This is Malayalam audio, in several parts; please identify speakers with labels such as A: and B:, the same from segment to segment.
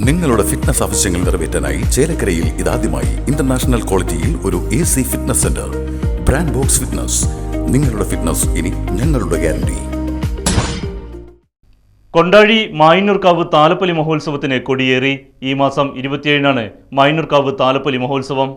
A: നിങ്ങളുടെ ഫിറ്റ്നസ് ആവശ്യങ്ങൾ നിറവേറ്റാനായി ചേലക്കരയിൽ ഇതാദ്യമായി ഇന്റർനാഷണൽ ക്വാളിറ്റിയിൽ ഒരു AC fitness centre. Brand box fitness. നിങ്ങളുടെ ഫിറ്റ്നസ് ഇനി ഞങ്ങളുടെ ഗ്യാരണ്ടി.
B: കൊണ്ടാഴി മായന്നൂർക്കാവ് താലപ്പൊലി മഹോത്സവത്തിന് കൊടിയേറി. ഈ മാസം 27-നാണ് മായന്നൂർക്കാവ് താലപ്പൊലി മഹോത്സവം.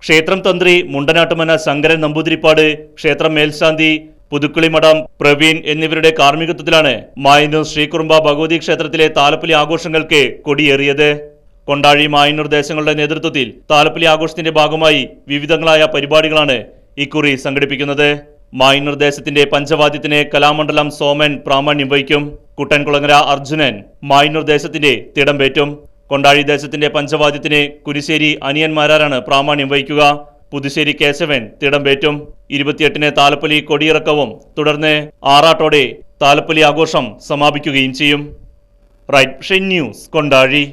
B: ക്ഷേത്രം തന്ത്രി മുണ്ടനാട്ടുമന ശങ്കരൻ നമ്പൂതിരിപ്പാട്, ക്ഷേത്രം മേൽശാന്തി പുതുക്കുളി മഠം പ്രവീൺ എന്നിവരുടെ കാർമ്മികത്വത്തിലാണ് മായന്നൂർ ശ്രീകുറുമ്പ ഭഗവതി ക്ഷേത്രത്തിലെ താലപ്പൊലി ആഘോഷങ്ങൾക്ക് കൊടിയേറിയത്. കൊണ്ടാഴി മായന്നൂർ ദേശങ്ങളുടെ നേതൃത്വത്തിൽ താലപ്പൊലി ആഘോഷത്തിന്റെ ഭാഗമായി വിവിധങ്ങളായ പരിപാടികളാണ് ഇക്കുറി സംഘടിപ്പിക്കുന്നത്. മായന്നൂർ ദേശത്തിന്റെ പഞ്ചവാദ്യത്തിന് കലാമണ്ഡലം സോമൻ പ്രാമാണ്യം വഹിക്കും. കുട്ടൻകുളങ്ങര അർജുനൻ മായന്നൂർ ദേശത്തിന്റെ തിടമ്പേറ്റും. കൊണ്ടാഴി ദേശത്തിന്റെ പഞ്ചവാദ്യത്തിന് കുരിശ്ശേരി അനിയന്മാരാണ് പ്രാമാണ്യം വഹിക്കുക. പുതുശ്ശേരി കേശവൻ തിടമ്പേറ്റും. 28-ന് താലപ്പൊലി കൊടിയിറക്കവും തുടർന്ന് ആറാട്ടോടെ താലപ്പൊലി ആഘോഷം സമാപിക്കുകയും ചെയ്യും. Right news Kondazhy.